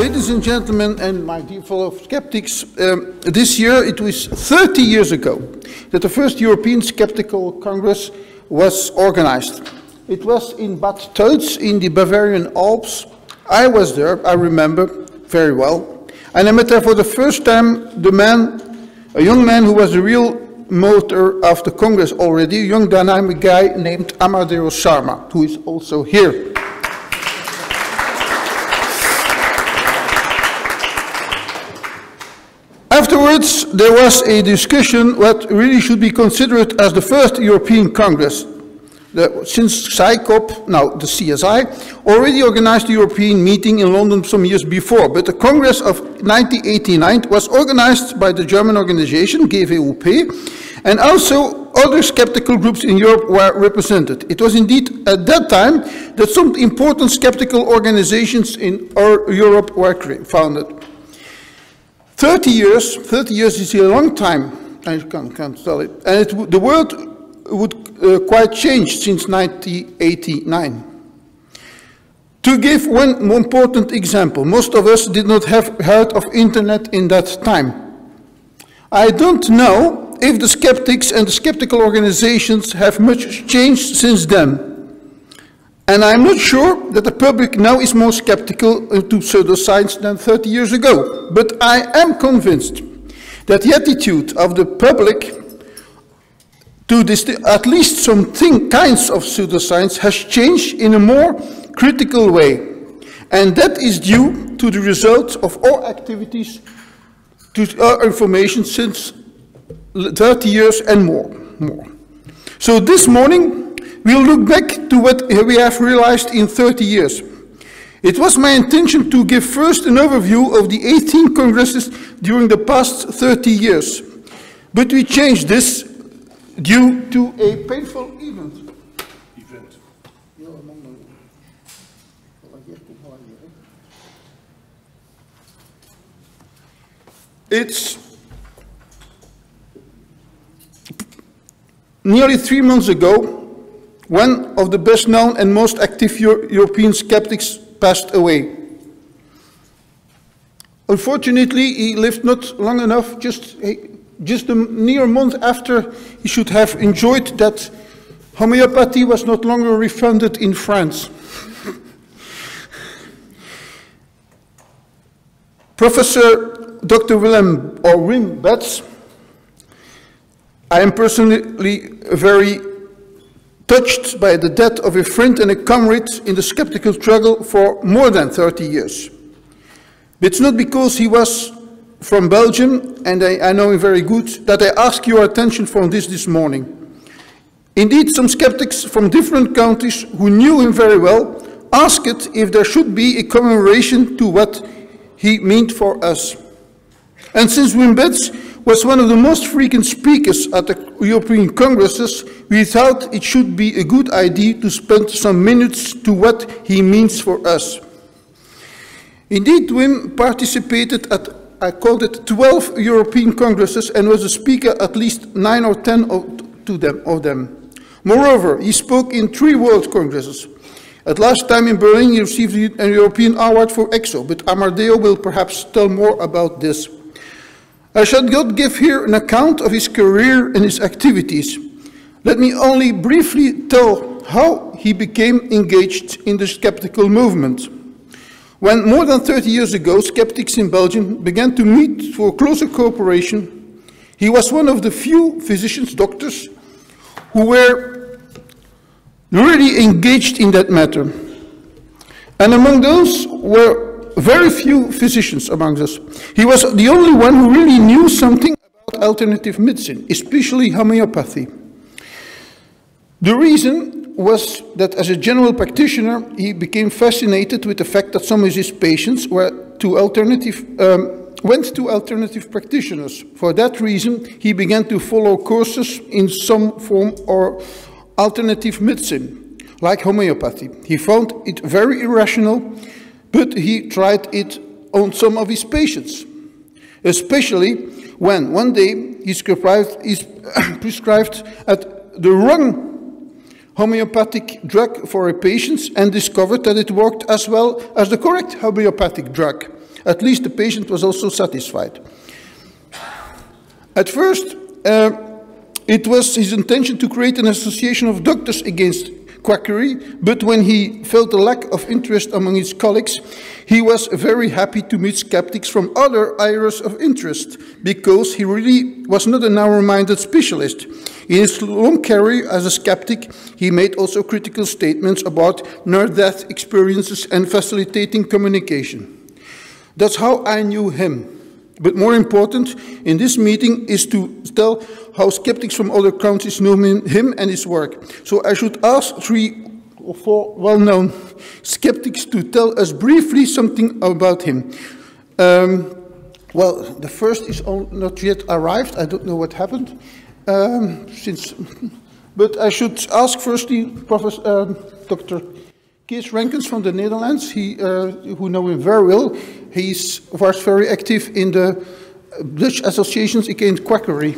Ladies and gentlemen, and my dear fellow skeptics, this year it was 30 years ago that the first European Skeptical Congress was organized. It was in Bad Tölz in the Bavarian Alps. I was there, I remember very well. And I met there for the first time a young man who was the real motor of the Congress already, a young dynamic guy named Amadeo Sharma, who is also here. Afterwards, there was a discussion what really should be considered as the first European Congress. Since Skepp, now the CSI, already organized the European meeting in London some years before, but the Congress of 1989 was organized by the German organization, GVUP, and also other skeptical groups in Europe were represented. It was indeed at that time that some important skeptical organizations in Europe were founded. 30 years is a long time, I can't tell it, and the world would quite change since 1989. To give one important example, most of us did not have heard of internet in that time. I don't know if the skeptics and the skeptical organizations have much changed since then. And I'm not sure that the public now is more skeptical to pseudoscience than 30 years ago. But I am convinced that the attitude of the public to this, at least some kinds of pseudoscience has changed in a more critical way. And that is due to the results of our activities to our information since 30 years and more. So this morning, we'll look back to what we have realized in 30 years. It was my intention to give first an overview of the 18 congresses during the past 30 years. But we changed this due to a painful event. It's nearly 3 months ago, one of the best known and most active European skeptics passed away. Unfortunately, he lived not long enough, just a near month after he should have enjoyed that homeopathy was not longer refunded in France. Professor Dr. Willem Betz, I am personally very touched by the death of a friend and a comrade in the skeptical struggle for more than 30 years. It's not because he was from Belgium, and I know him very good, that I ask your attention for this morning. Indeed, some skeptics from different countries who knew him very well asked if there should be a commemoration to what he meant for us. And since Willem Betz was one of the most frequent speakers at the European Congresses, we thought it should be a good idea to spend some minutes to what he means for us. Indeed, Wim participated at, I called it 12 European Congresses and was a speaker at least 9 or 10 of them. Moreover, he spoke in 3 World Congresses. At last time in Berlin, he received a European Award for EXO, but Amadeo will perhaps tell more about this. I shall not give here an account of his career and his activities. Let me only briefly tell how he became engaged in the skeptical movement. When more than 30 years ago, skeptics in Belgium began to meet for closer cooperation, he was one of the few physicians, doctors, who were really engaged in that matter. And among those were very few physicians among us. He was the only one who really knew something about alternative medicine, especially homeopathy. The reason was that as a general practitioner, he became fascinated with the fact that some of his patients went to alternative practitioners. For that reason, he began to follow courses in some form or alternative medicine, like homeopathy. He found it very irrational, but he tried it on some of his patients, especially when one day he prescribed at the wrong homeopathic drug for a patient and discovered that it worked as well as the correct homeopathic drug. At least the patient was also satisfied. At first, it was his intention to create an association of doctors against quackery, but when he felt a lack of interest among his colleagues, he was very happy to meet skeptics from other areas of interest, because he really was not a narrow-minded specialist. In his long career as a skeptic, he made also critical statements about near-death experiences and facilitating communication. That's how I knew him. But more important in this meeting is to tell how skeptics from other countries know him and his work. So I should ask 3 or 4 well-known skeptics to tell us briefly something about him. Well, the first is not yet arrived. I don't know what happened. But I should ask firstly Dr. Kees Renkens from the Netherlands, who know him very well. He was very active in the Dutch associations against quackery.